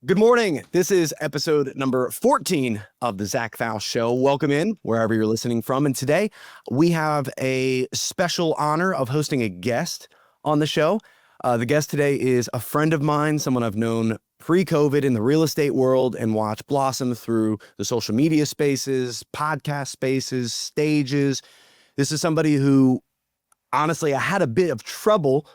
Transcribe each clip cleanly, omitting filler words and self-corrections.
Good morning. This is episode number 14 of the Zach Foust Show. Welcome in wherever you're listening from. And today we have a special honor of hosting a guest on the show. The guest today is a friend of mine, someone I've known pre-COVID in the real estate world and watched blossom through the social media spaces, podcast spaces, stages. This is somebody who, honestly, I had a bit of trouble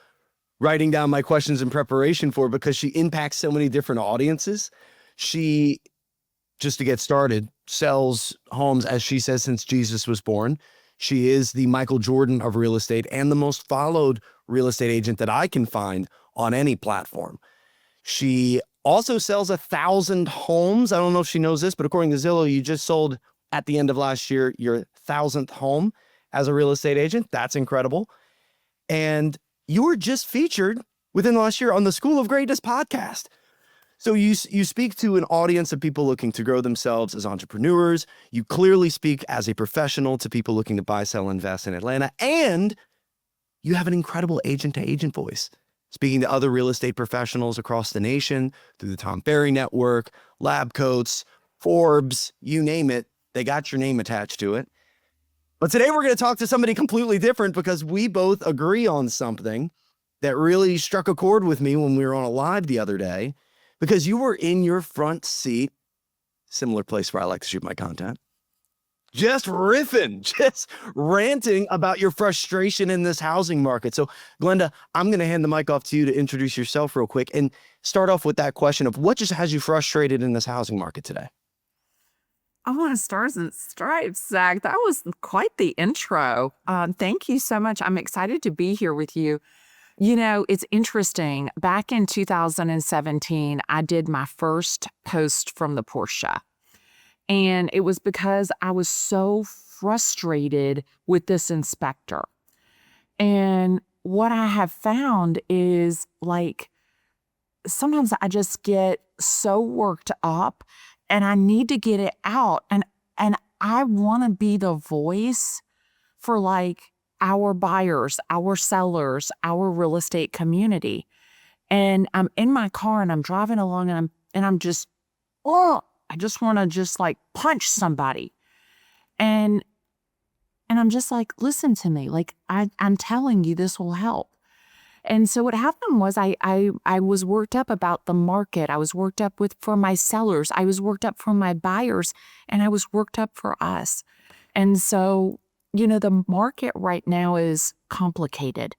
writing down my questions in preparation for because she impacts so many different audiences. She, just to get started, sells homes, as she says, since Jesus was born. She is the Michael Jordan of real estate and the most followed real estate agent that I can find on any platform. She also sells 1,000 homes. I don't know if she knows this, but according to Zillow, you just sold at the end of last year your 1,000th home as a real estate agent. That's incredible. And you were just featured within the last year on the School of Greatness podcast. So you speak to an audience of people looking to grow themselves as entrepreneurs. You clearly speak as a professional to people looking to buy, sell, invest in Atlanta. And you have an incredible agent-to-agent voice, speaking to other real estate professionals across the nation through the Tom Ferry Network, Lab Coats, Forbes, you name it. They got your name attached to it. But today we're going to talk to somebody completely different because we both agree on something that really struck a chord with me when we were on a live the other day, because you were in your front seat, similar place where I like to shoot my content, just riffing, just ranting about your frustration in this housing market. So Glennda, I'm going to hand the mic off to you to introduce yourself real quick and start off with that question of what just has you frustrated in this housing market today? I want stars and stripes, Zach. That was quite the intro. Thank you so much. I'm excited to be here with you. You know, it's interesting. Back in 2017, I did my first post from the Porsche. And it was because I was so frustrated with this inspector. And what I have found is, like, sometimes I just get so worked up and I need to get it out. And I want to be the voice for, like, our buyers, our sellers, our real estate community. And I'm in my car and I'm driving along and I'm just, I just want to just, like, punch somebody. And I'm just like, listen to me. Like, I'm telling you, this will help. And so what happened was I was worked up about the market. I was worked up for my sellers. I was worked up for my buyers, and I was worked up for us. And so, you know, the market right now is complicated.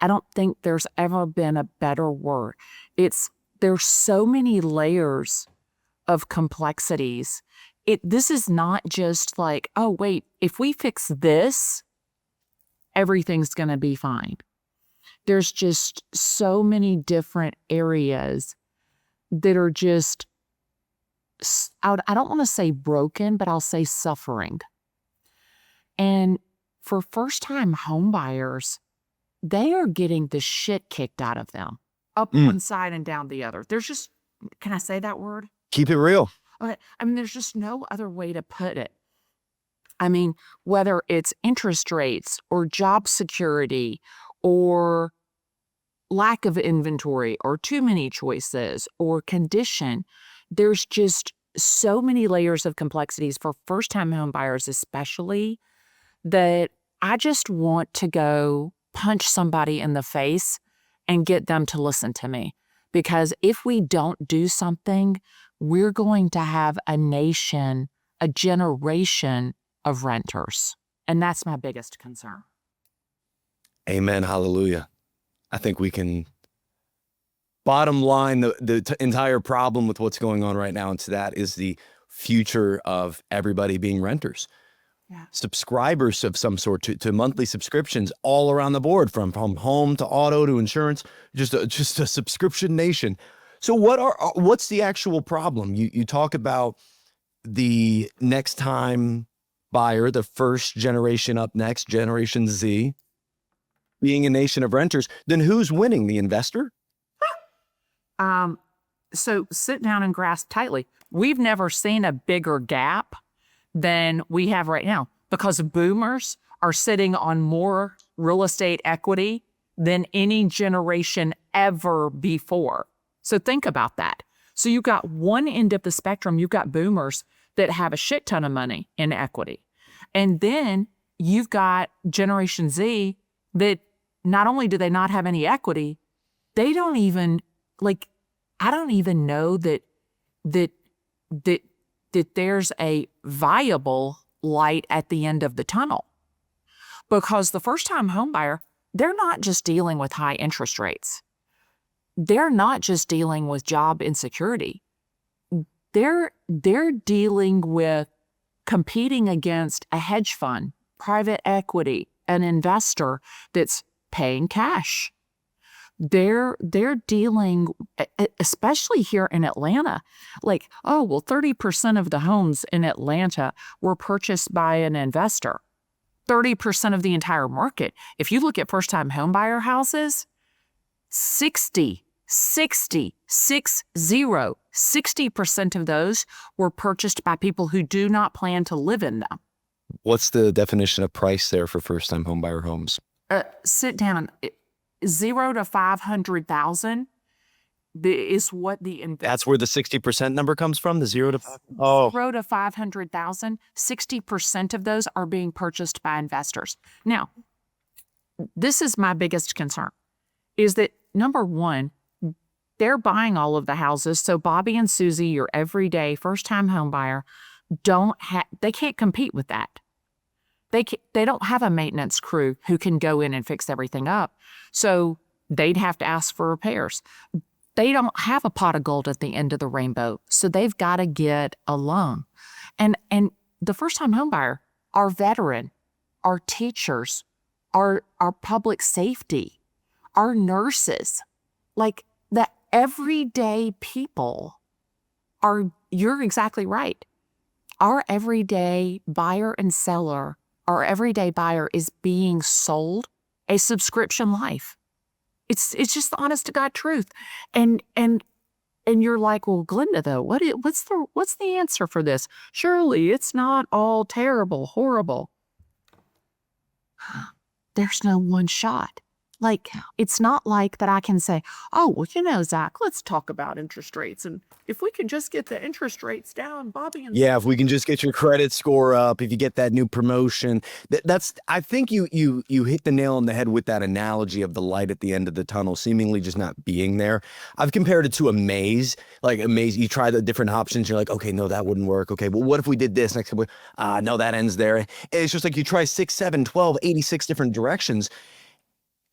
I don't think there's ever been a better word. There's so many layers of complexities. This is not just like, oh, wait, if we fix this, everything's going to be fine. There's just so many different areas that are just, I don't want to say broken, but I'll say suffering. And for first-time home buyers, they are getting the shit kicked out of them, up one side and down the other. There's just, can I say that word? Keep it real. Okay. I mean, there's just no other way to put it. I mean, whether it's interest rates or job security or lack of inventory or too many choices or condition, there's just so many layers of complexities for first-time home buyers especially, that I just want to go punch somebody in the face and get them to listen to me. Because if we don't do something, we're going to have a nation, a generation of renters. And that's my biggest concern. Amen. Hallelujah. I think we can bottom line the entire problem with what's going on right now into that is the future of everybody being renters. Yeah. Subscribers of some sort to monthly subscriptions all around the board, from home to auto to insurance, just a subscription nation. So what's the actual problem? You talk about the next time buyer, the first generation up next, Generation Z, being a nation of renters. Then who's winning? The investor? So sit down and grasp tightly. We've never seen a bigger gap than we have right now, because boomers are sitting on more real estate equity than any generation ever before. So think about that. So you've got one end of the spectrum, you've got boomers that have a shit ton of money in equity. And then you've got Generation Z that not only do they not have any equity, they don't even, like, I don't even know that there's a viable light at the end of the tunnel. Because the first-time homebuyer, they're not just dealing with high interest rates. They're not just dealing with job insecurity. They're dealing with competing against a hedge fund, private equity, an investor that's paying cash. They're dealing, especially here in Atlanta, like, oh, well, 30% of the homes in Atlanta were purchased by an investor. 30% of the entire market. If you look at first-time homebuyer houses, 60% of those were purchased by people who do not plan to live in them. What's the definition of price there for first-time homebuyer homes? Sit down. 0 to 500,000 is what the That's where the 60% number comes from, the 0 to 5? Oh. 0 to 500,000, 60% of those are being purchased by investors. Now, this is my biggest concern, is that number one, they're buying all of the houses. So Bobby and Susie, your everyday first-time homebuyer, they can't compete with that. They don't have a maintenance crew who can go in and fix everything up. So they'd have to ask for repairs. They don't have a pot of gold at the end of the rainbow. So they've got to get a loan. And the first-time homebuyer, our veteran, our teachers, our public safety, our nurses, like the everyday people you're exactly right. Our everyday buyer and seller, our everyday buyer is being sold a subscription life. It's just the honest to God truth. And you're like, well, Glennda, though, what's the answer for this? Surely it's not all terrible, horrible. There's no one shot. Like, it's not like that I can say, oh, well, Zach, let's talk about interest rates. And if we could just get the interest rates down, Bobby and yeah, if we can just get your credit score up, if you get that new promotion, I think you hit the nail on the head with that analogy of the light at the end of the tunnel seemingly just not being there. I've compared it to a maze. Like a maze, you try the different options, you're like, okay, no, that wouldn't work. Okay, well, what if we did this next? No, that ends there. And it's just like you try 6, 7, 12, 86 different directions.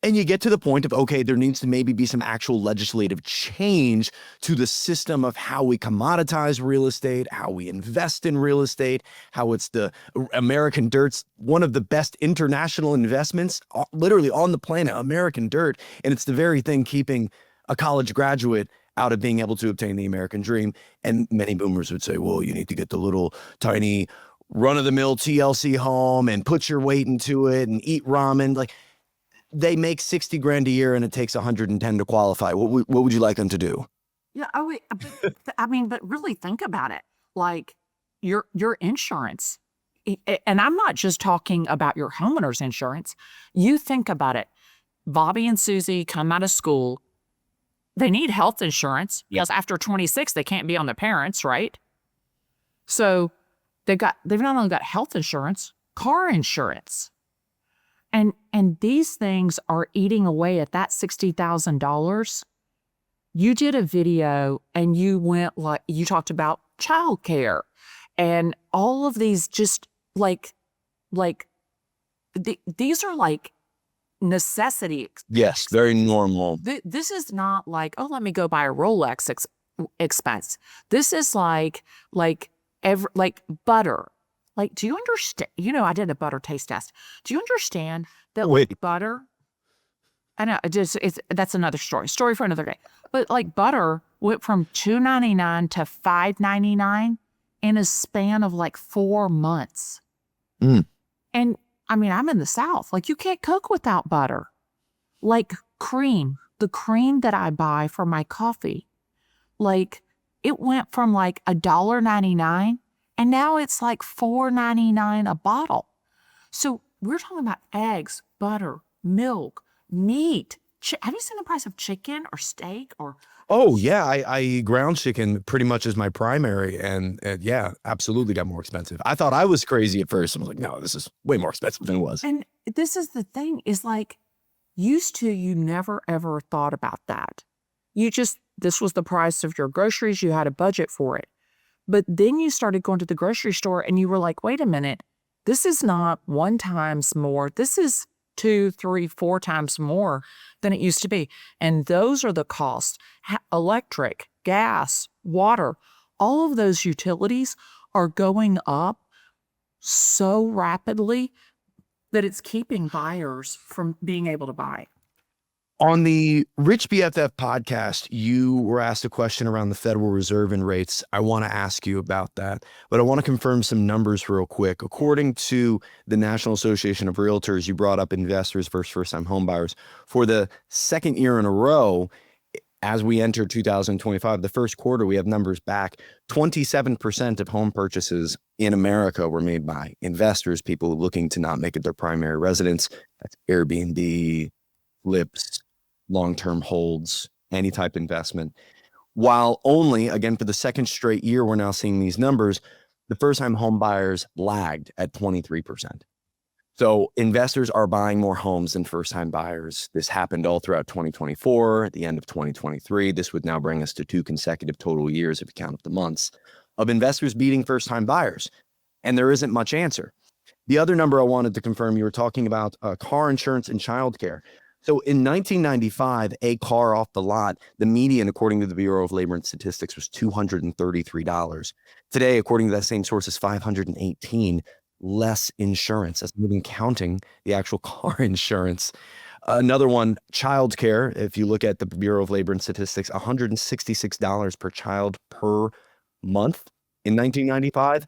And you get to the point of, okay, there needs to maybe be some actual legislative change to the system of how we commoditize real estate, how we invest in real estate, how it's the American dirt's one of the best international investments literally on the planet, American dirt. And it's the very thing keeping a college graduate out of being able to obtain the American dream. And many boomers would say, well, you need to get the little tiny run-of-the-mill TLC home and put your weight into it and eat ramen. Like, they make 60 grand a year and it takes 110 to qualify. What would you like them to do? Yeah. Oh, wait, but really think about it. Like your insurance, and I'm not just talking about your homeowner's insurance. You think about it. Bobby and Susie come out of school. They need health insurance because after 26, they can't be on their parents, right? So they've not only got health insurance, car insurance. And these things are eating away at that $60,000. You did a video and you talked about childcare and all of these just these are like necessity. Yes, very normal. This is not like, oh, let me go buy a Rolex expense. This is like butter. Like, do you understand? I did a butter taste test. Do you understand that butter? I know that's another story. Story for another day. But like butter went from $2.99 to $5.99 in a span of like 4 months. And I mean, I'm in the South. Like, you can't cook without butter. Like cream, the cream that I buy for my coffee, like it went from like $1.99. And now it's like $4.99 a bottle. So we're talking about eggs, butter, milk, meat, Have you seen the price of chicken or steak or? Oh yeah, I eat ground chicken pretty much as my primary, and yeah, absolutely got more expensive. I thought I was crazy at first. I was like, no, this is way more expensive than it was. And this is the thing is like, used to, you never ever thought about that. This was the price of your groceries. You had a budget for it. But then you started going to the grocery store and you were like, wait a minute, this is not 1 times more. This is 2, 3, 4 times more than it used to be. And those are the costs. Electric, gas, water, all of those utilities are going up so rapidly that it's keeping buyers from being able to buy. On the Rich BFF podcast, you were asked a question around the Federal Reserve and rates. I want to ask you about that, but I want to confirm some numbers real quick. According to the National Association of Realtors, you brought up investors versus first-time homebuyers. For the second year in a row, as we enter 2025, the first quarter, we have numbers back. 27% of home purchases in America were made by investors, people looking to not make it their primary residence. That's Airbnb, flips, long-term holds, any type investment. While only, again, for the second straight year, we're now seeing these numbers, the first-time home buyers lagged at 23%. So investors are buying more homes than first-time buyers. This happened all throughout 2024, at the end of 2023. This would now bring us to 2 consecutive total years, if you count up the months, of investors beating first-time buyers. And there isn't much answer. The other number I wanted to confirm, you were talking about car insurance and childcare. So in 1995, a car off the lot, the median, according to the Bureau of Labor and Statistics, was $233. Today, according to that same source, is $518. Less insurance. That's not even counting the actual car insurance. Another one, childcare. If you look at the Bureau of Labor and Statistics, $166 per child per month in 1995.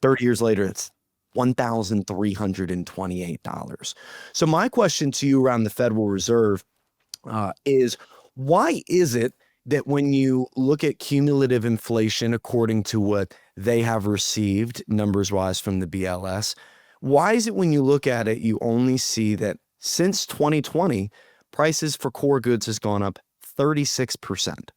30 years later, it's $1,328. So my question to you around the Federal Reserve is, why is it that when you look at cumulative inflation, according to what they have received numbers-wise from the BLS, why is it when you look at it, you only see that since 2020, prices for core goods has gone up 36%?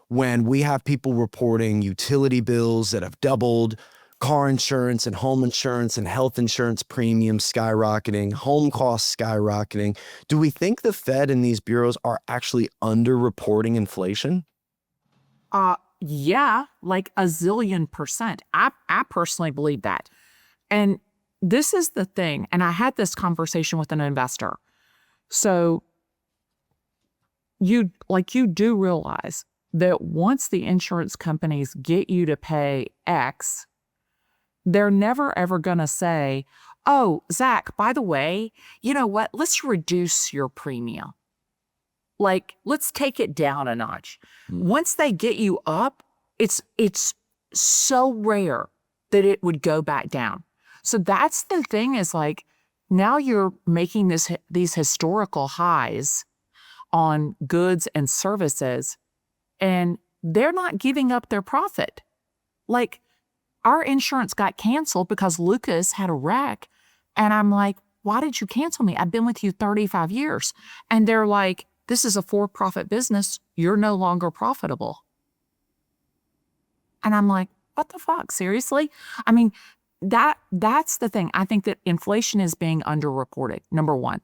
When we have people reporting utility bills that have doubled, car insurance and home insurance and health insurance premiums skyrocketing, home costs skyrocketing. Do we think the Fed and these bureaus are actually underreporting inflation? Yeah, like a zillion percent. I personally believe that. And this is the thing. And I had this conversation with an investor. So you do realize that once the insurance companies get you to pay X, they're never ever going to say, oh, Zach, by the way, you know what? Let's reduce your premium. Like, let's take it down a notch. Once they get you up, it's so rare that it would go back down. So that's the thing is like, now you're making these historical highs on goods and services, and they're not giving up their profit. Like, our insurance got canceled because Lucas had a wreck. And I'm like, why did you cancel me? I've been with you 35 years. And they're like, this is a for-profit business. You're no longer profitable. And I'm like, what the fuck? Seriously? I mean, that's the thing. I think that inflation is being underreported, number one.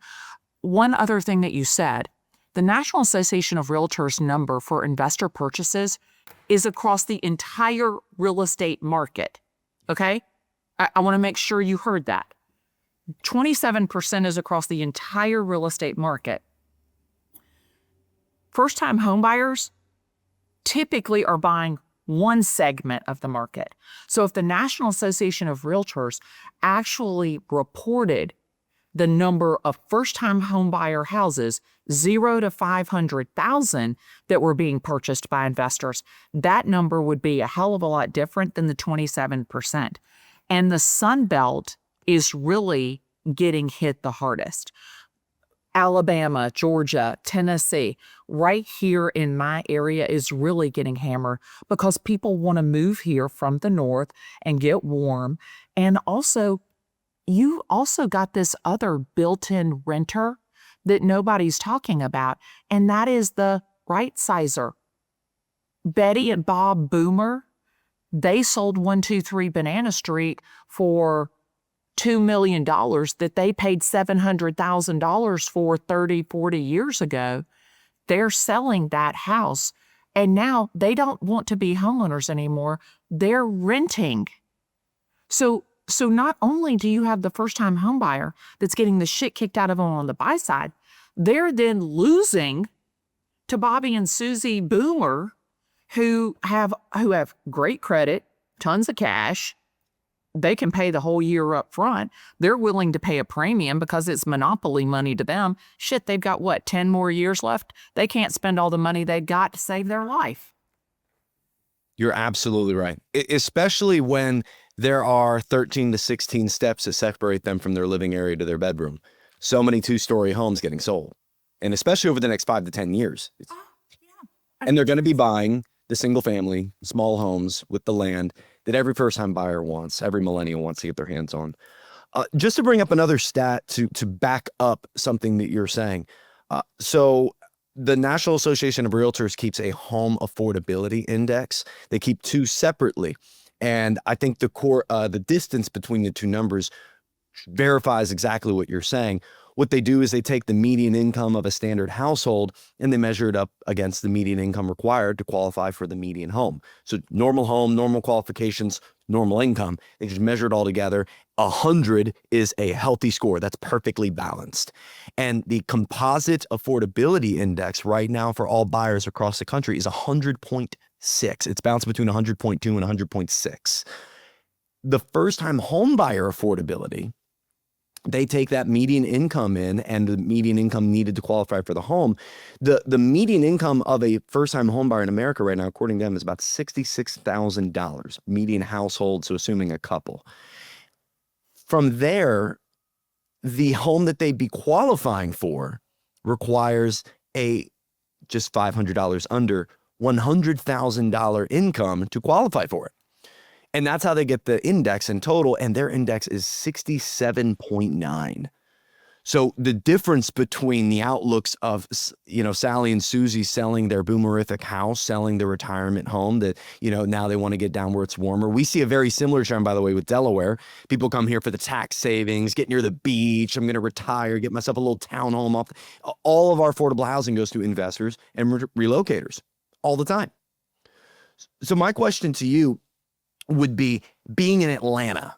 One other thing that you said, the National Association of Realtors number for investor purchases is across the entire real estate market, okay? I want to make sure you heard that. 27% is across the entire real estate market. First-time homebuyers typically are buying one segment of the market. So if the National Association of Realtors actually reported the number of first-time homebuyer houses, 0 to 500,000, that were being purchased by investors, that number would be a hell of a lot different than the 27%. And the Sun Belt is really getting hit the hardest. Alabama, Georgia, Tennessee, right here in my area is really getting hammered because people want to move here from the north and get warm. And also, you also got this other built-in renter that nobody's talking about, and that is the right sizer. Betty and Bob Boomer, they sold 123 Banana Street for $2 million that they paid $700,000 for 30, 40 years ago. They're selling that house, and now they don't want to be homeowners anymore. They're renting. So not only do you have the first-time home buyer that's getting the shit kicked out of them on the buy side, they're then losing to Bobby and Susie Boomer, who have great credit, tons of cash. They can pay the whole year up front. They're willing to pay a premium because it's monopoly money to them. Shit, they've got, 10 more years left? They can't spend all the money they've got to save their life. You're absolutely right. Especially when there are 13 to 16 steps that separate them from their living area to their bedroom. So many two-story homes getting sold. And especially over the next 5 to 10 years. And they're going to be buying the single family, small homes with the land that every first-time buyer wants, every millennial wants to get their hands on. Just to bring up another stat to back up something that you're saying. So the National Association of Realtors keeps a home affordability index. They keep two separately. And I think the distance between the two numbers verifies exactly what you're saying. What they do is they take the median income of a standard household and they measure it up against the median income required to qualify for the median home. So normal home, normal qualifications, normal income, they just measure it all together. 100 is a healthy score. That's perfectly balanced. And the composite affordability index right now for all buyers across the country is 100.6. It's bounced between 100.2 and 100.6. The first-time home buyer affordability, they take that median income in and the median income needed to qualify for the home. The median income of a first-time home buyer in America right now, according to them, is about $66,000 median household, so assuming a couple. From there, the home that they'd be qualifying for requires just $500 under $100,000 income to qualify for it. And that's how they get the index in total, and their index is 67.9. So the difference between the outlooks of, Sally and Susie selling their boomerific house, selling their retirement home that, now they want to get down where it's warmer. We see a very similar trend, by the way, with Delaware. People come here for the tax savings, get near the beach. I'm going to retire, get myself a little townhome off. All of our affordable housing goes to investors and relocators all the time. So my question to you would be, being in Atlanta,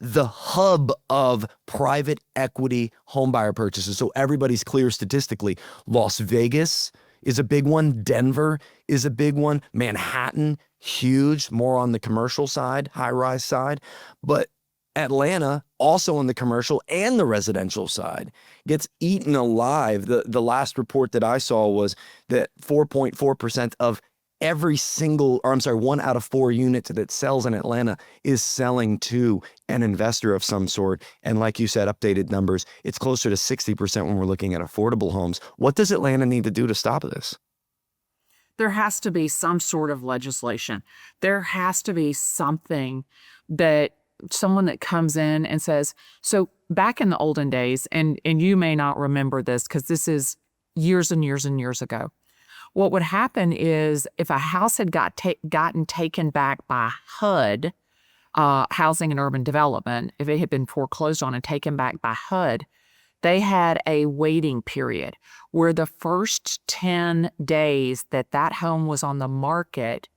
the hub of private equity homebuyer purchases. So everybody's clear statistically. Las Vegas is a big one. Denver is a big one. Manhattan, huge, more on the commercial side, high-rise side. But Atlanta, also on the commercial and the residential side, gets eaten alive. The last report that I saw was that 4.4% of one out of 4 units that sells in Atlanta is selling to an investor of some sort. And like you said, updated numbers, it's closer to 60% when we're looking at affordable homes. What does Atlanta need to do to stop this? There has to be some sort of legislation. There has to be something that someone that comes in and says, so back in the olden days, and you may not remember this because this is years and years and years ago. What would happen is if a house had gotten taken back by HUD, Housing and Urban Development, if it had been foreclosed on and taken back by HUD, they had a waiting period where the first 10 days that home was on the market,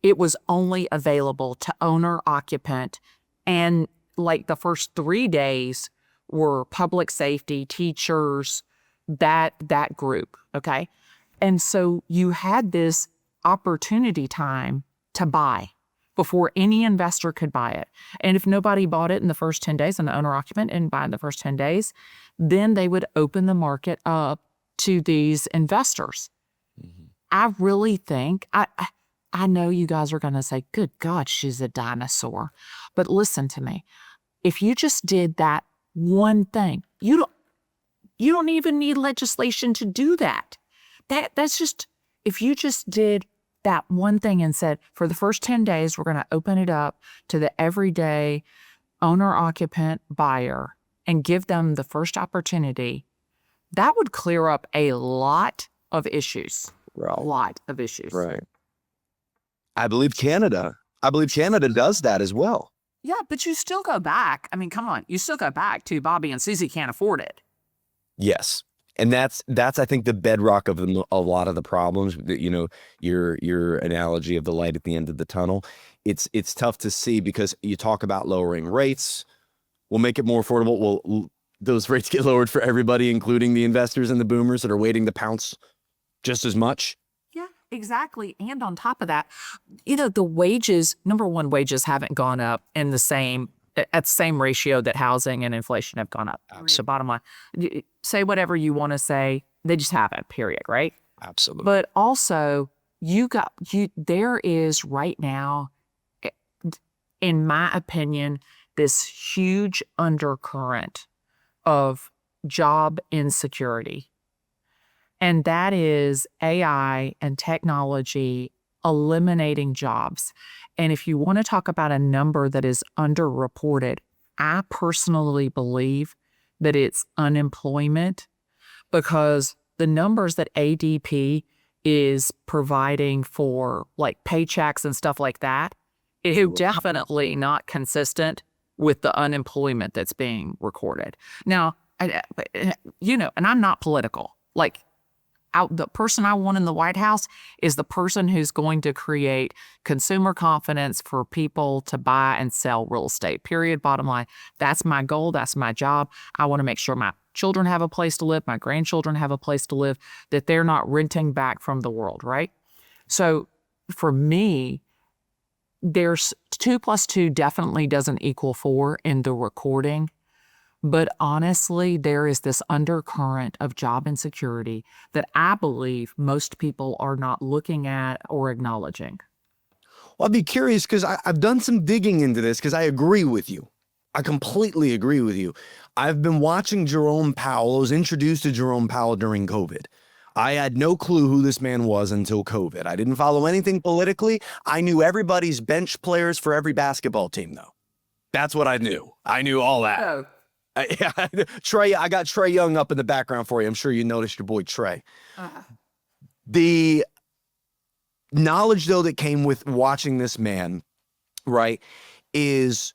it was only available to owner occupant. And like the first 3 days were public safety, teachers, that group, okay? And so you had this opportunity time to buy before any investor could buy it. And if nobody bought it in the first 10 days and the owner occupant didn't buy it in the first 10 days, then they would open the market up to these investors. Mm-hmm. I really think, I know you guys are going to say, good God, she's a dinosaur. But listen to me. If you just did that one thing, you don't even need legislation to do that. That's just, if you just did that one thing and said, for the first 10 days, we're going to open it up to the everyday owner-occupant buyer and give them the first opportunity that would clear up a lot of issues. Right. A lot of issues. Right. I believe Canada does that as well. Yeah, but you still go back. I mean, come on. You still go back to Bobby and Susie can't afford it. Yes. And that's I think the bedrock of a lot of the problems that, your analogy of the light at the end of the tunnel. It's tough to see because you talk about lowering rates. We'll make it more affordable. Well, those rates get lowered for everybody, including the investors and the boomers that are waiting to pounce just as much. Yeah, exactly. And on top of that, the wages, number one, wages haven't gone up at the same ratio that housing and inflation have gone up. So bottom line, say whatever you want to say, they just haven't, period, right? Absolutely. But also, there is right now, in my opinion, this huge undercurrent of job insecurity. And that is AI and technology eliminating jobs. And if you want to talk about a number that is underreported, I personally believe that it's unemployment, because the numbers that ADP is providing for like paychecks and stuff like that is definitely not consistent with the unemployment that's being recorded. Now, and I'm not political. Like, the person I want in the White House is the person who's going to create consumer confidence for people to buy and sell real estate, period, bottom line. That's my goal. That's my job. I want to make sure my children have a place to live, my grandchildren have a place to live, that they're not renting back from the world, right? So for me, there's 2 + 2 definitely doesn't equal 4 in the recording. But honestly, there is this undercurrent of job insecurity that I believe most people are not looking at or acknowledging. Well, I'd be curious because I've done some digging into this because I agree with you. I completely agree with you. I've been watching Jerome Powell. I was introduced to Jerome Powell during COVID. I had no clue who this man was until COVID. I didn't follow anything politically. I knew everybody's bench players for every basketball team, though. That's what I knew. I knew all that. Oh. Trey, I got Trey Young up in the background for you. I'm sure you noticed your boy Trey. The knowledge, though, that came with watching this man, right, is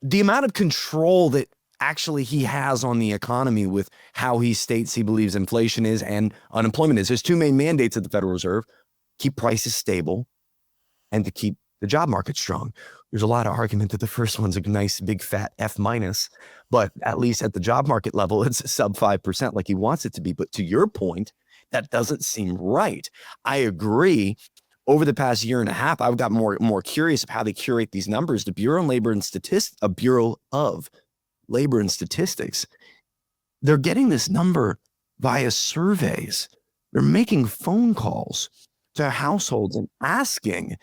the amount of control that actually he has on the economy with how he states he believes inflation is and unemployment is. There's two main mandates at the Federal Reserve: keep prices stable and to keep the job market strong. There's a lot of argument that the first one's a nice big fat F-, but at least at the job market level, it's sub 5% like he wants it to be. But to your point, that doesn't seem right. I agree. Over the past year and a half, I've got more curious of how they curate these numbers. The Bureau of Labor and Statistics, they're getting this number via surveys. They're making phone calls to households and asking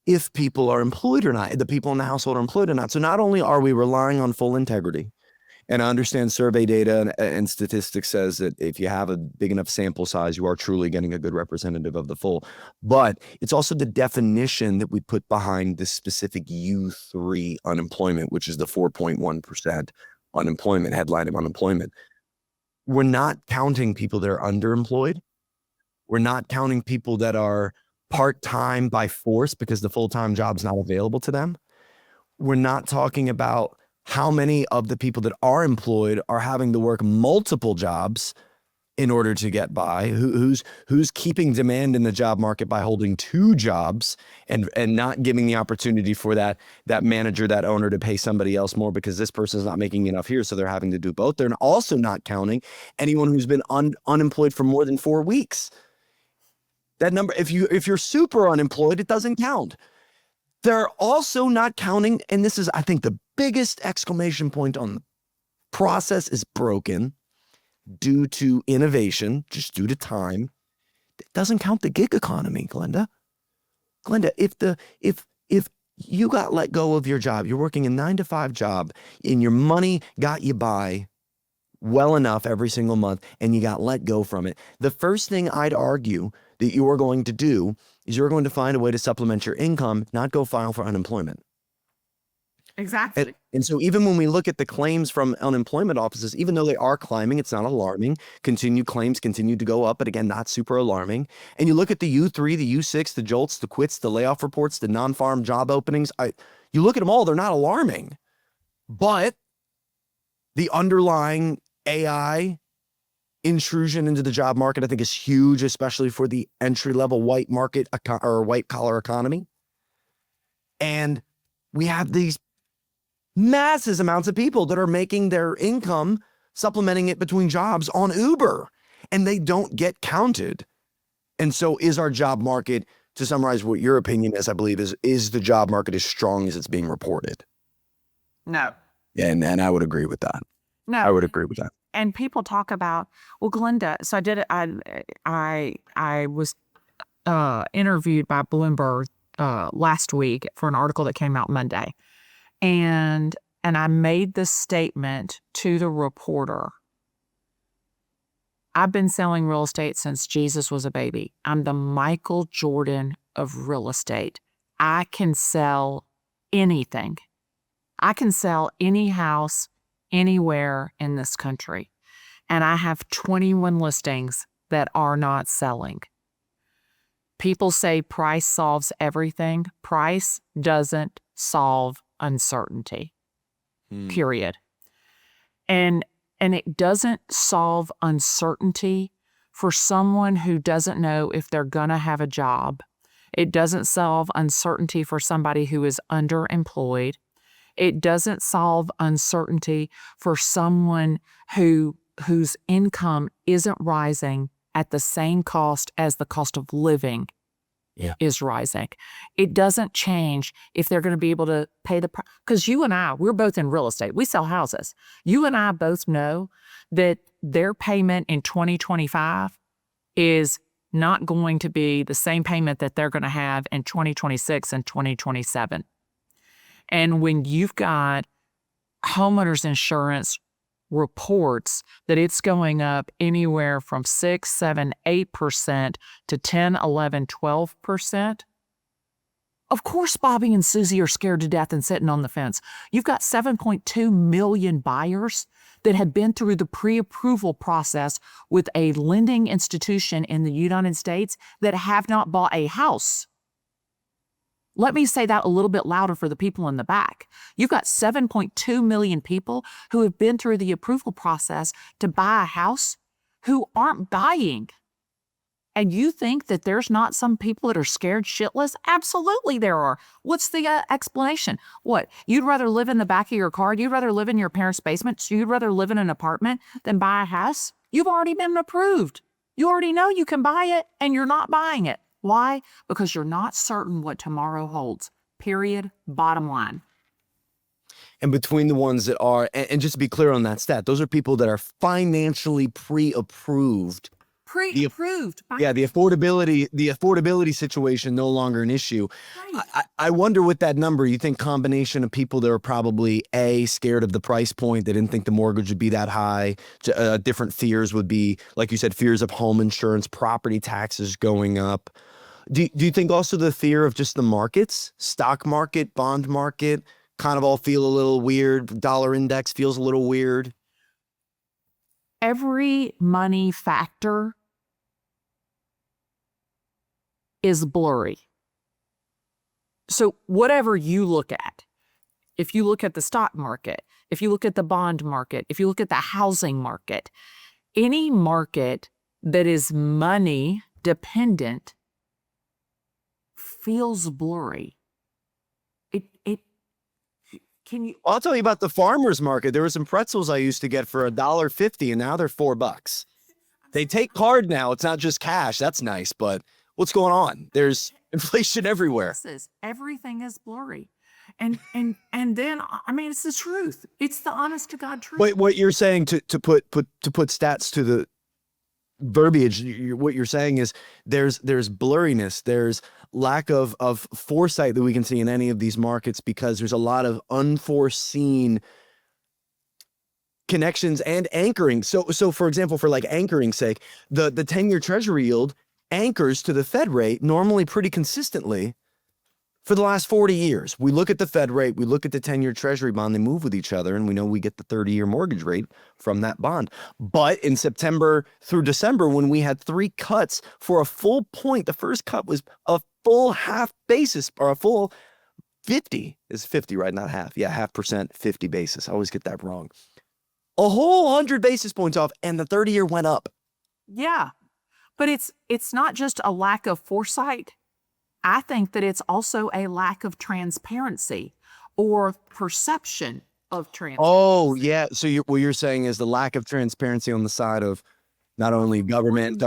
if people are employed or not, the people in the household are employed or not. So not only are we relying on full integrity, and I understand survey data and statistics says that if you have a big enough sample size, you are truly getting a good representative of the full, but it's also the definition that we put behind this specific U3 unemployment, which is the 4.1% unemployment, headline of unemployment. We're not counting people that are underemployed. We're not counting people that are part-time by force because the full-time job's not available to them. We're not talking about how many of the people that are employed are having to work multiple jobs in order to get by, who's keeping demand in the job market by holding 2 jobs and not giving the opportunity for that manager, that owner to pay somebody else more because this person's not making enough here, so they're having to do both. They're also not counting anyone who's been unemployed for more than 4 weeks. That number, if you're super unemployed, it doesn't count. They're also not counting, and this is, I think, the biggest exclamation point on the process is broken due to innovation, just due to time. It doesn't count the gig economy, Glennda. Glennda, if you got let go of your job, you're working a 9-to-5 job, and your money got you by well enough every single month, and you got let go from it, the first thing I'd argue that you are going to do is you're going to find a way to supplement your income, not go file for unemployment. Exactly. And so even when we look at the claims from unemployment offices, even though they are climbing, it's not alarming. Claims continue to go up, but again, not super alarming. And you look at the U3, the U6, the JOLTS, the quits, the layoff reports, the non-farm job openings. You look at them all, they're not alarming. But the underlying AI intrusion into the job market, I think, is huge, especially for the entry-level white market or white-collar economy. And we have these massive amounts of people that are making their income, supplementing it between jobs on Uber, and they don't get counted. And so is our job market, to summarize what your opinion is, I believe, is the job market as strong as it's being reported? No. And I would agree with that. No. I would agree with that. And people talk about, well, Glennda, so I was interviewed by Bloomberg last week for an article that came out Monday. And I made this statement to the reporter. I've been selling real estate since Jesus was a baby. I'm the Michael Jordan of real estate. I can sell anything. I can sell any house anywhere in this country. And I have 21 listings that are not selling. People say price solves everything. Price doesn't solve uncertainty, period. And it doesn't solve uncertainty for someone who doesn't know if they're gonna have a job. It doesn't solve uncertainty for somebody who is underemployed. It doesn't solve uncertainty for someone whose income isn't rising at the same cost as the cost of living is rising. It doesn't change if they're going to be able to pay the price. Because you and I, we're both in real estate. We sell houses. You and I both know that their payment in 2025 is not going to be the same payment that they're going to have in 2026 and 2027. And when you've got homeowners insurance reports that it's going up anywhere from 6, 7, 8% to 10, 11, 12%. Of course, Bobby and Susie are scared to death and sitting on the fence. You've got 7.2 million buyers that have been through the pre-approval process with a lending institution in the United States that have not bought a house. Let me say that a little bit louder for the people in the back. You've got 7.2 million people who have been through the approval process to buy a house who aren't buying. And you think that there's not some people that are scared shitless? Absolutely there are. What's the explanation? What? You'd rather live in the back of your car? You'd rather live in your parents' basement? So you'd rather live in an apartment than buy a house? You've already been approved. You already know you can buy it and you're not buying it. Why? Because you're not certain what tomorrow holds. Period. Bottom line. And between the ones that are, and just to be clear on that stat, those are people that are financially pre-approved. Pre-approved. The affordability situation no longer an issue. Right. I wonder with that number, you think combination of people that are probably scared of the price point, they didn't think the mortgage would be that high. Different fears would be, like you said, fears of home insurance, property taxes going up. Do you think also the fear of just the markets, stock market, bond market, kind of all feel a little weird? Dollar index feels a little weird. Every money factor is blurry. So whatever you look at, if you look at the stock market, if you look at the bond market, if you look at the housing market, any market that is money dependent feels blurry. I'll tell you about the farmer's market. There were some pretzels I used to get for $1.50 and now they're $4. They take card now. It's not just cash. That's nice, but what's going on? There's inflation everywhere. Everything is blurry. And then, I mean, it's the truth. It's the honest to God truth. Wait, what you're saying to put stats to the verbiage, what you're saying is there's blurriness, there's lack of foresight that we can see in any of these markets because there's a lot of unforeseen connections and anchoring. So for example, for like anchoring's sake, the 10-year treasury yield anchors to the Fed rate normally pretty consistently. for the last 40 years. We look at the Fed rate, we look at the 10-year Treasury bond, they move with each other, and we know we get the 30-year mortgage rate from that bond. But in September through December, when we had 3 cuts for a full point, the first cut was a full half basis, or a full 50 is 50, right? Not half. Yeah, 0.5%, 50 basis. I always get that wrong. A whole 100 basis points off, and the 30-year went up. Yeah. But it's not just a lack of foresight. I think that it's also a lack of transparency or perception of transparency. Oh, yeah. So what you're saying is the lack of transparency on the side of not only government,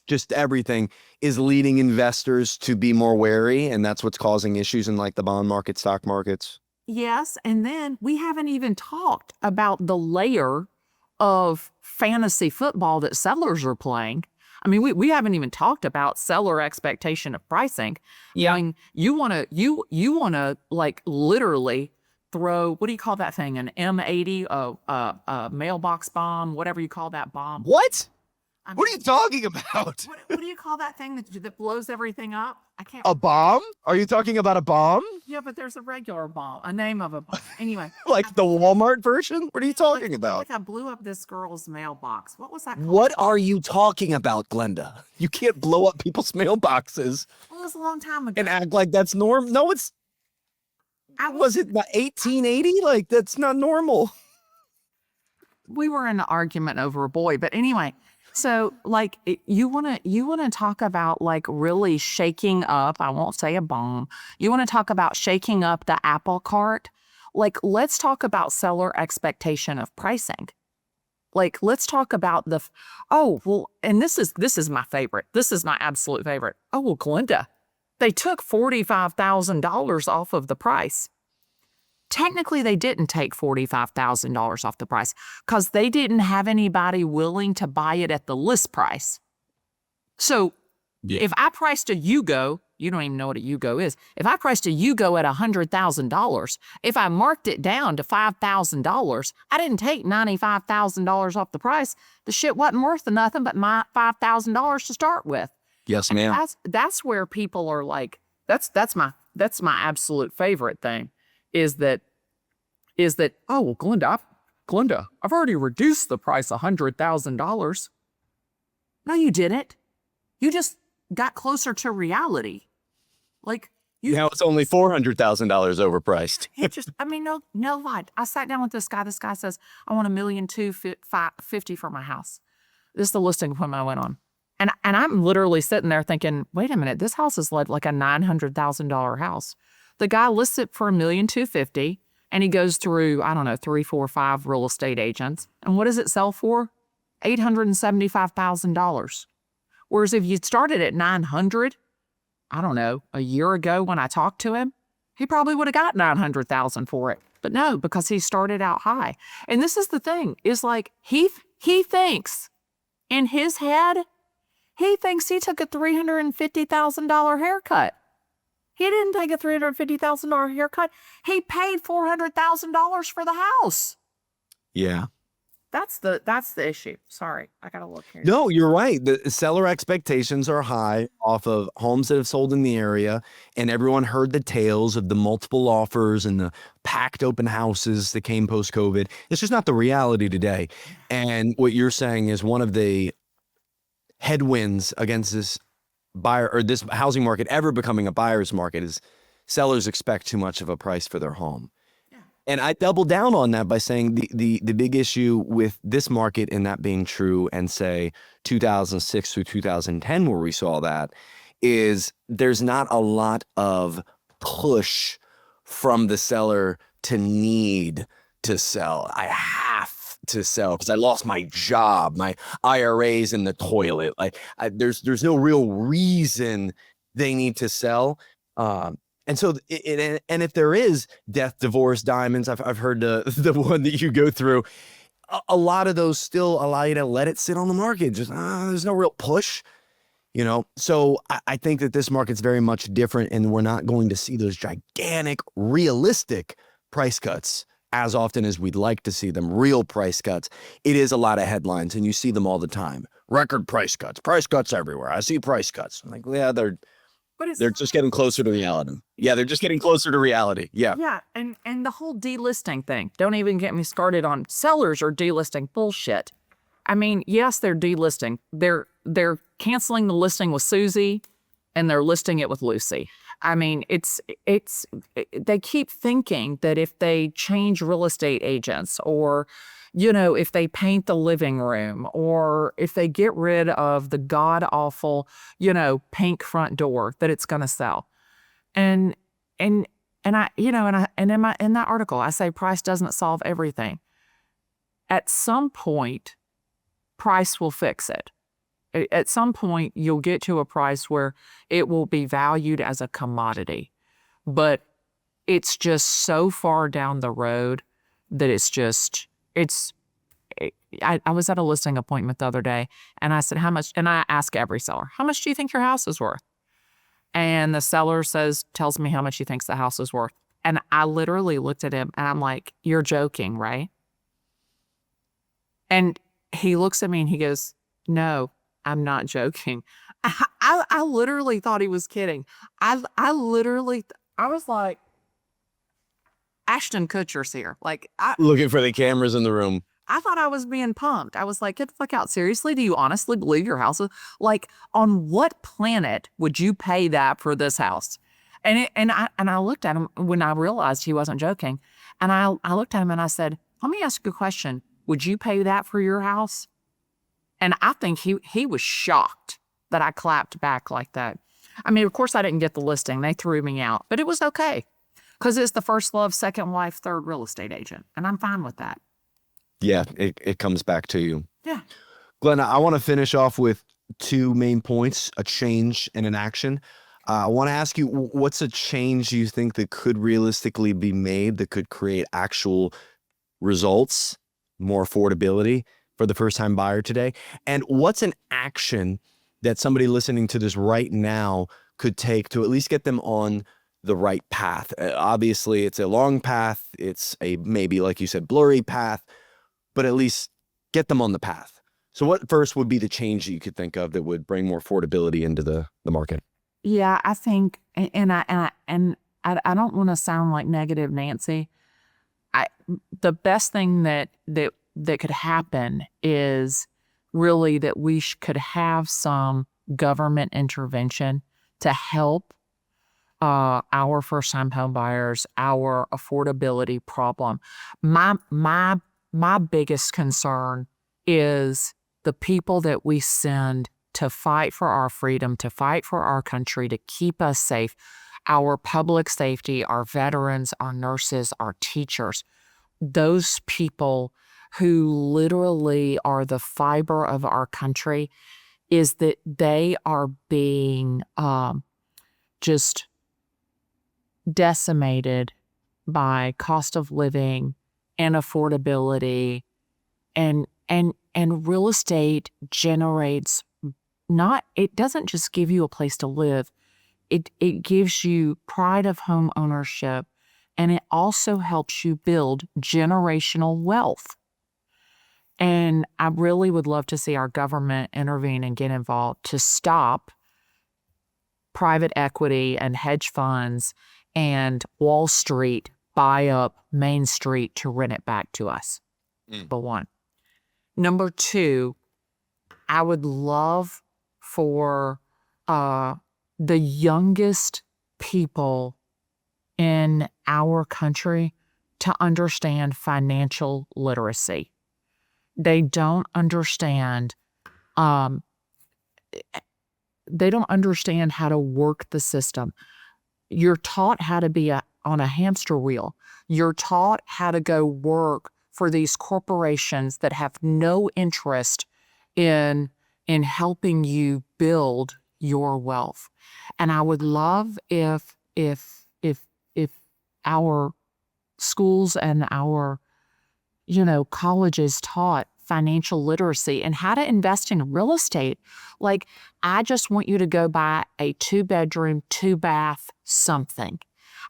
just everything is leading investors to be more wary, and that's what's causing issues in like the bond market, stock markets. Yes, and then we haven't even talked about the layer of fantasy football that sellers are playing. I mean, we haven't even talked about seller expectation of pricing. Yeah. I mean, you wanna like literally throw, what do you call that thing? An M80, a mailbox bomb, whatever you call that bomb. What? I mean, What are you talking about? what do you call that thing that blows everything up? I can't. A bomb? Are you talking about a bomb? Yeah, but there's a regular bomb, a name of a bomb. Anyway. Like the Walmart version? What are you talking about? Like I blew up this girl's mailbox. What was that called? What are you talking about, Glenda? You can't blow up people's mailboxes Well, it was a long time ago. and act like that's normal. No, it's, was it about 1880? Like, that's not normal. We were in an argument over a boy, but anyway. So like you want to talk about like really shaking up, I won't say a bomb. You want to talk about shaking up the apple cart? Like let's talk about seller expectation of pricing. Like let's talk about and this is my favorite. This is my absolute favorite. Oh, well, Glenda, they took $45,000 off of the price. Technically, they didn't take $45,000 off the price because they didn't have anybody willing to buy it at the list price. So if I priced a Yugo, you don't even know what a Yugo is. If I priced a Yugo at $100,000, if I marked it down to $5,000, I didn't take $95,000 off the price. The shit wasn't worth nothing but my $5,000 to start with. Yes, ma'am. That's where people are like, that's my absolute favorite thing. Is that, oh, well, Glenda, I've already reduced the price $100,000. No, you didn't. You just got closer to reality. Like, Now it's only $400,000 overpriced. no lie. I sat down with this guy. This guy says, I want $1,250,000 for my house. This is the listing appointment I went on. And I'm literally sitting there thinking, wait a minute, this house is like a $900,000 house. The guy lists it for $1,250,000, and he goes through, I don't know, 3, 4, 5 real estate agents. And what does it sell for? $875,000. Whereas if you started at $900,000, I don't know, a year ago when I talked to him, he probably would have got $900,000 for it. But no, because he started out high. And this is the thing, is like he thinks in his head, he thinks he took a $350,000 haircut. He didn't take a $350,000 haircut. He paid $400,000 for the house. Yeah. That's the issue. Sorry, I gotta look here. No, you're right. The seller expectations are high off of homes that have sold in the area, and everyone heard the tales of the multiple offers and the packed open houses that came post-COVID. It's just not the reality today. And what you're saying is one of the headwinds against this buyer or this housing market ever becoming a buyer's market is sellers expect too much of a price for their home. Yeah. And I double down on that by saying the big issue with this market, and that being true, and say 2006 through 2010 where we saw that, is there's not a lot of push from the seller to need to sell. I have to sell because I lost my job, my IRA's in the toilet. Like there's no real reason they need to sell. And so, and if there is death, divorce, diamonds, I've heard the one that you go through. A lot of those still allow you to let it sit on the market. Just there's no real push, you know. So I think that this market's very much different, and we're not going to see those gigantic, realistic price cuts as often as we'd like to see them, real price cuts. It is a lot of headlines, and you see them all the time. Record price cuts everywhere. I see price cuts. I'm like, yeah, they're But it's They're just getting closer to reality. Yeah, they're just getting closer to reality. Yeah. Yeah, and the whole delisting thing. Don't even get me started on sellers or delisting bullshit. I mean, yes, they're delisting. They're canceling the listing with Susie and they're listing it with Lucy. I mean, they keep thinking that if they change real estate agents or, if they paint the living room or if they get rid of the god awful, pink front door, that it's going to sell. And in that article, I say price doesn't solve everything. At some point, price will fix it. At some point, you'll get to a price where it will be valued as a commodity. But it's just so far down the road that I was at a listing appointment the other day and I said, how much? And I ask every seller, how much do you think your house is worth? And the seller tells me how much he thinks the house is worth. And I literally looked at him and I'm like, you're joking, right? And he looks at me and he goes, no, I'm not joking. I literally thought he was kidding. I was like, Ashton Kutcher's here. Like, Looking for the cameras in the room. I thought I was being pumped. I was like, get the fuck out. Seriously? Do you honestly believe your house is like, on what planet would you pay that for this house? And I looked at him when I realized he wasn't joking. And I looked at him and I said, let me ask you a question. Would you pay that for your house? And I think he was shocked that I clapped back like that. I mean, of course I didn't get the listing. They threw me out, but it was okay. Because it's the first love, second wife, third real estate agent. And I'm fine with that. Yeah, it comes back to you. Yeah. Glennda, I want to finish off with two main points, a change and an action. I want to ask you, what's a change you think that could realistically be made that could create actual results, more affordability for the first-time buyer today? And what's an action that somebody listening to this right now could take to at least get them on the right path? Obviously, it's a long path. It's a maybe, like you said, blurry path, but at least get them on the path. So what first would be the change that you could think of that would bring more affordability into the market? Yeah, I think, and I don't want to sound like negative Nancy. The best thing that could happen is really that we could have some government intervention to help our first-time home buyers, our affordability problem. My biggest concern is the people that we send to fight for our freedom, to fight for our country, to keep us safe, our public safety, our veterans, our nurses, our teachers, those people who literally are the fiber of our country, is that they are being just decimated by cost of living and affordability, and real estate generates it doesn't just give you a place to live, it gives you pride of home ownership, and it also helps you build generational wealth. And I really would love to see our government intervene and get involved to stop private equity and hedge funds and Wall Street buy up Main Street to rent it back to us. Number one. Number two, I would love for the youngest people in our country to understand financial literacy. They don't understand. They don't understand how to work the system. You're taught how to be on a hamster wheel. You're taught how to go work for these corporations that have no interest in helping you build your wealth. And I would love if our schools and our colleges taught financial literacy and how to invest in real estate. Like, I just want you to go buy a 2-bedroom, 2-bath something.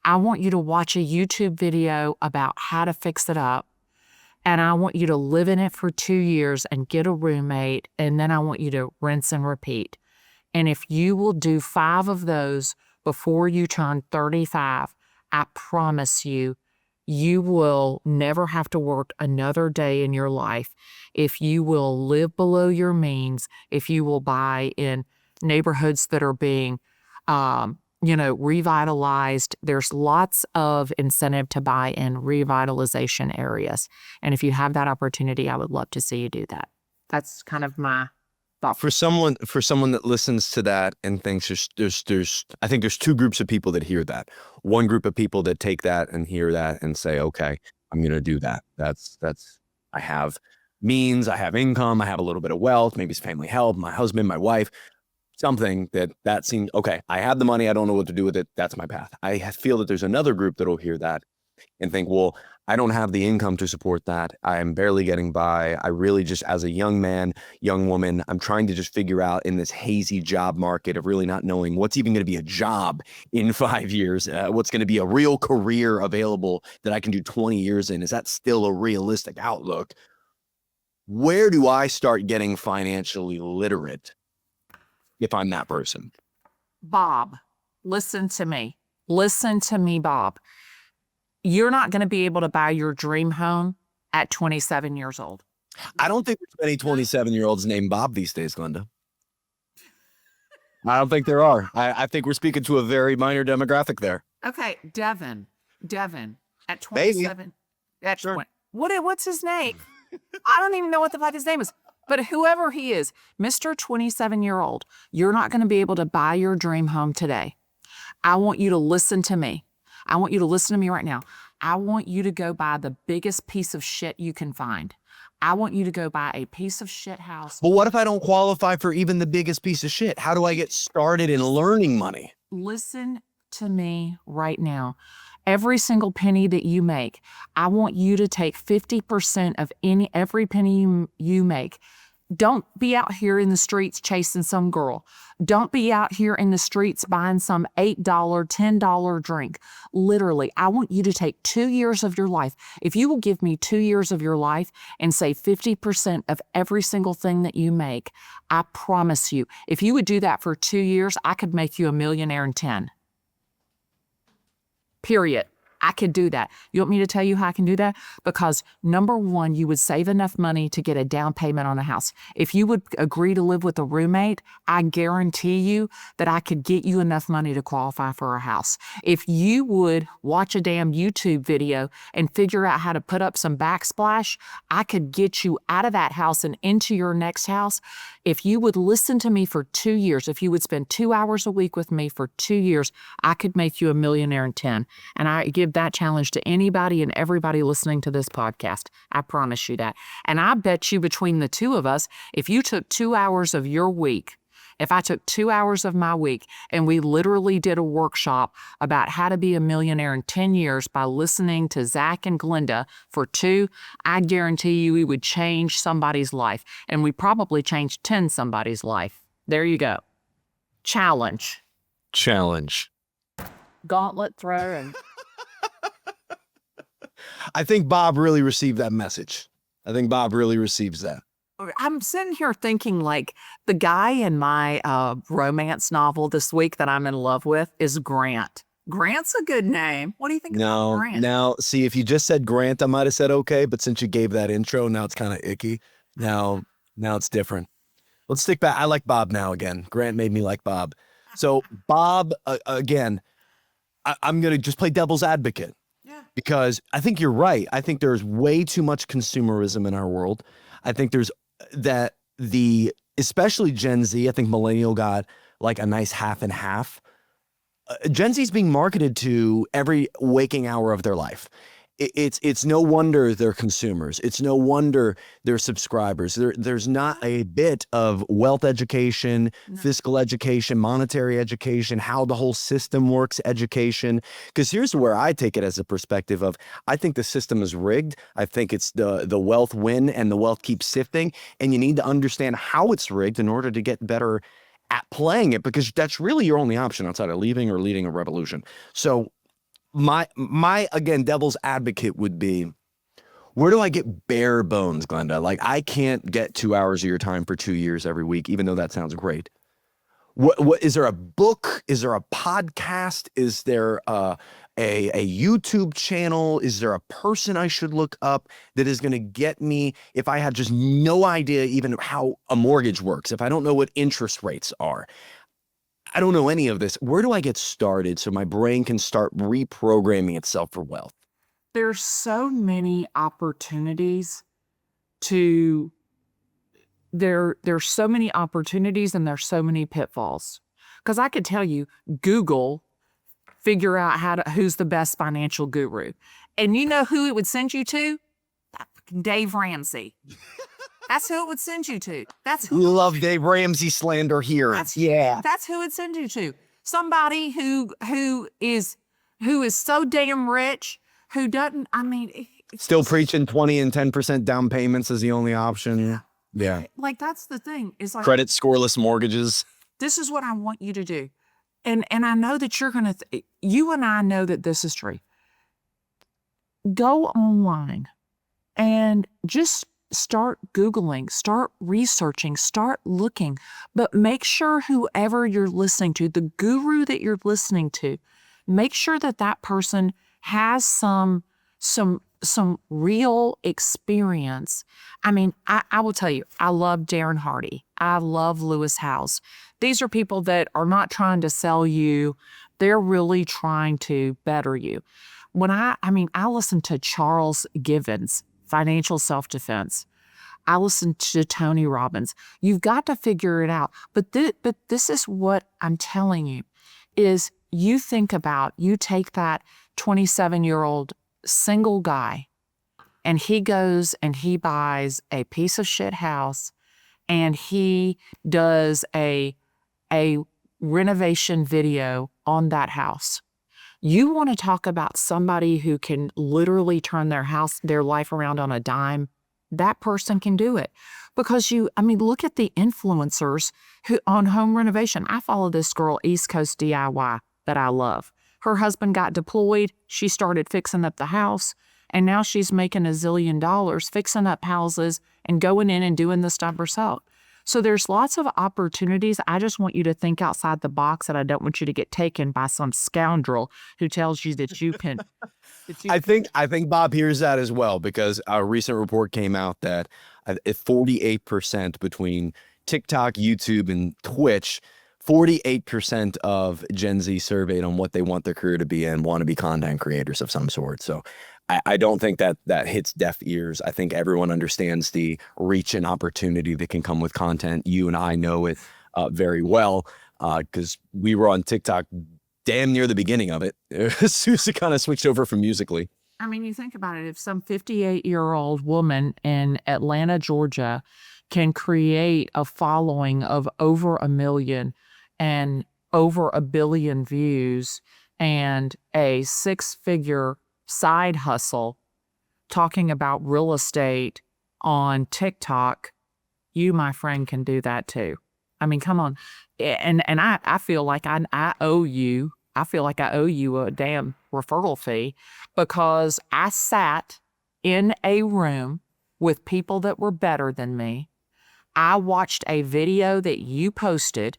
I want you to watch a YouTube video about how to fix it up. And I want you to live in it for 2 years and get a roommate. And then I want you to rinse and repeat. And if you will do 5 of those before you turn 35, I promise you, you will never have to work another day in your life. If you will live below your means, if you will buy in neighborhoods that are being, revitalized, there's lots of incentive to buy in revitalization areas. And if you have that opportunity, I would love to see you do that. That's kind of my thought. For someone that listens to that and thinks I think there's 2 groups of people that hear that. One group of people that take that and hear that and say, okay, I'm going to do that. That's I have means, I have income, I have a little bit of wealth, maybe it's family help, my husband, my wife, something that seems okay. I have the money. I don't know what to do with it. That's my path. I feel that there's another group that'll hear that and think, well, I don't have the income to support that. I'm barely getting by. I really just, as a young man, young woman, I'm trying to just figure out in this hazy job market of really not knowing what's even going to be a job in 5 years, what's going to be a real career available that I can do 20 years in. Is that still a realistic outlook? Where do I start getting financially literate if I'm that person? Bob, listen to me. Listen to me, Bob. You're not going to be able to buy your dream home at 27 years old. I don't think there's many 27-year-olds named Bob these days, Glennda. I don't think there are. I think we're speaking to a very minor demographic there. Okay, Devin at 27. Maybe. At Sure. 20. What's his name? I don't even know what the fuck his name is. But whoever he is, Mr. 27-year-old, you're not going to be able to buy your dream home today. I want you to listen to me. I want you to listen to me right now. I want you to go buy the biggest piece of shit you can find. I want you to go buy a piece of shit house. But what if I don't qualify for even the biggest piece of shit? How do I get started in learning money? Listen to me right now. Every single penny that you make, I want you to take 50% of every penny you make. Don't be out here in the streets chasing some girl. Don't be out here in the streets buying some $8, $10 drink. Literally, I want you to take 2 years of your life. If you will give me 2 years of your life and save 50% of every single thing that you make, I promise you, if you would do that for 2 years, I could make you a millionaire in 10. Period. I could do that. You want me to tell you how I can do that? Because number one, you would save enough money to get a down payment on a house. If you would agree to live with a roommate, I guarantee you that I could get you enough money to qualify for a house. If you would watch a damn YouTube video and figure out how to put up some backsplash, I could get you out of that house and into your next house. If you would listen to me for 2 years, if you would spend 2 hours a week with me for 2 years, I could make you a millionaire in 10. And I give that challenge to anybody and everybody listening to this podcast. I promise you that. And I bet you between the two of us, if you took 2 hours of your week, if I took 2 hours of my week and we literally did a workshop about how to be a millionaire in 10 years by listening to Zach and Glennda for 2, I guarantee you we would change somebody's life. And we probably changed 10 somebody's life. There you go. Challenge. Gauntlet throw and... I think Bob really received that message. I think Bob really receives that. I'm sitting here thinking like the guy in my romance novel this week that I'm in love with is Grant. Grant's a good name. What do you think about Grant? Now, see, if you just said Grant, I might have said okay, but since you gave that intro, now it's kind of icky. Now it's different. Let's stick back. I like Bob now again. Grant made me like Bob. So Bob, again, I'm going to just play devil's advocate. Yeah. Because I think you're right. I think there's way too much consumerism in our world. I think there's especially Gen Z, I think millennial got like a nice half and half. Gen Z is being marketed to every waking hour of their life. It's no wonder they're consumers. It's no wonder they're subscribers. There's not a bit of wealth education, fiscal education, monetary education, how the whole system works education. Because here's where I take it as a perspective of, I think the system is rigged. I think it's the wealth win and the wealth keeps sifting. And you need to understand how it's rigged in order to get better at playing it, because that's really your only option outside of leaving or leading a revolution. So my again, devil's advocate would be, where do I get bare bones, Glennda? Like, I can't get 2 hours of your time for 2 years every week, even though that sounds great. What is there a book? Is there a podcast? Is there a YouTube channel? Is there a person I should look up that is going to get me if I had just no idea even how a mortgage works, if I don't know what interest rates are? I don't know any of this. Where do I get started so my brain can start reprogramming itself for wealth? There's so many opportunities to there's so many opportunities and there's so many pitfalls. Because I could tell you, Google, figure out who's the best financial guru. And you know who it would send you to? That fucking Dave Ramsey. That's who it would send you to. We love Dave Ramsey slander here. That's who it would send you to. Somebody who is so damn rich, who doesn't, Still preaching 20 and 10% down payments is the only option. Yeah. Like, that's the thing. Is like, Credit scoreless mortgages. this is what I want you to do. And I know that you're going to, you and I know that this is true. Go online and just start Googling, start researching, start looking, but make sure whoever you're listening to, the guru that you're listening to, make sure that that person has some real experience. I will tell you, I love Darren Hardy. I love Lewis Howes. These are people that are not trying to sell you. They're really trying to better you. When I listen to Charles Givens, Financial Self-Defense. I listen to Tony Robbins. You've got to figure it out. But this is what I'm telling you, is you take that 27-year-old single guy, and he goes and he buys a piece of shit house, and he does a renovation video on that house. You want to talk about somebody who can literally turn their life around on a dime? That person can do it. Because look at the influencers who on home renovation. I follow this girl, East Coast DIY, that I love. Her husband got deployed. She started fixing up the house, and now she's making $1 zillion fixing up houses and going in and doing the stuff herself. So there's lots of opportunities. I just want you to think outside the box, and I don't want you to get taken by some scoundrel who tells you that you can. I think Bob hears that as well, because a recent report came out that 48% between TikTok, YouTube, and Twitch, 48% of Gen Z surveyed on what they want their career to be and want to be content creators of some sort. So I don't think that hits deaf ears. I think everyone understands the reach and opportunity that can come with content. You and I know it very well, because we were on TikTok damn near the beginning of it. As soon as it kind of switched over from Musical.ly. You think about it. If some 58-year-old woman in Atlanta, Georgia, can create a following of over 1 million and over 1 billion views and a 6-figure side hustle talking about real estate on TikTok, you, my friend, can do that too. Come on. And I feel like I owe you. I feel like I owe you a damn referral fee, because I sat in a room with people that were better than me. I watched a video that you posted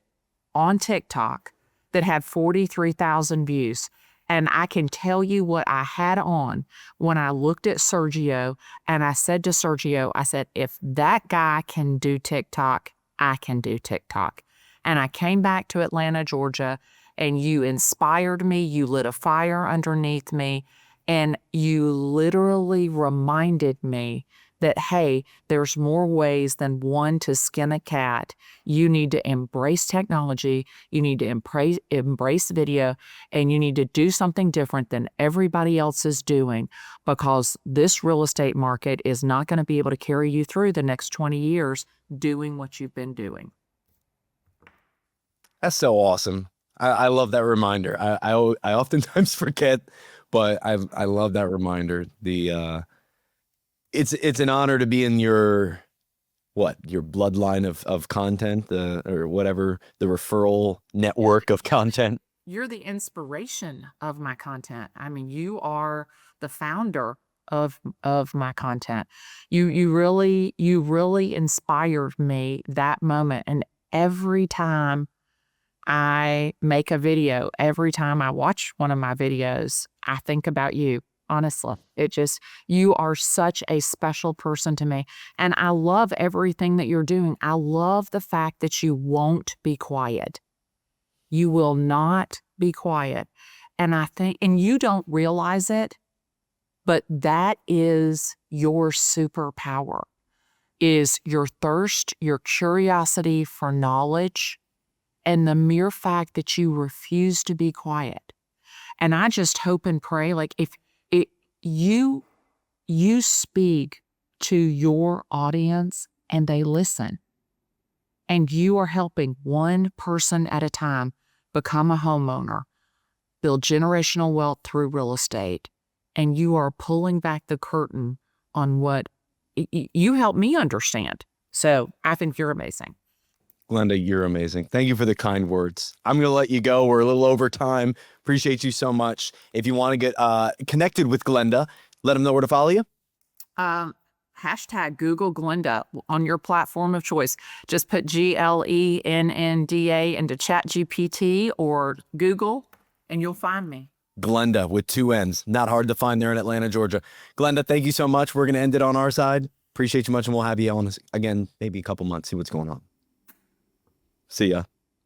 on TikTok that had 43,000 views. And I can tell you what I had on when I looked at Sergio, and I said to Sergio, I said, if that guy can do TikTok, I can do TikTok. And I came back to Atlanta, Georgia, and you inspired me. You lit a fire underneath me, and you literally reminded me that, hey, there's more ways than one to skin a cat. You need to embrace technology. You need to embrace video, and you need to do something different than everybody else is doing, because this real estate market is not going to be able to carry you through the next 20 years doing what you've been doing. That's so awesome. I love that reminder. I oftentimes forget, but I love that reminder. It's an honor to be in your bloodline of content, or whatever, the referral network of content. You're the inspiration of my content. You are the founder of my content. You really inspired me that moment. And every time I make a video. Every time I watch one of my videos, I think about you. Honestly, you are such a special person to me. And I love everything that you're doing. I love the fact that you won't be quiet. You will not be quiet. And I think, and you don't realize it, but that is your superpower, is your thirst, your curiosity for knowledge, and the mere fact that you refuse to be quiet. And I just hope and pray, like if it, you speak to your audience and they listen, and you are helping one person at a time become a homeowner, build generational wealth through real estate, and you are pulling back the curtain on what you help me understand. So I think you're amazing. Glennda, you're amazing. Thank you for the kind words. I'm going to let you go. We're a little over time. Appreciate you so much. If you want to get connected with Glennda, let them know where to follow you. Hashtag Google Glennda on your platform of choice. Just put GLENNDA into ChatGPT or Google, and you'll find me. Glennda with 2 N's. Not hard to find there in Atlanta, Georgia. Glennda, thank you so much. We're going to end it on our side. Appreciate you much, and we'll have you on again maybe a couple months, see what's going on. See ya.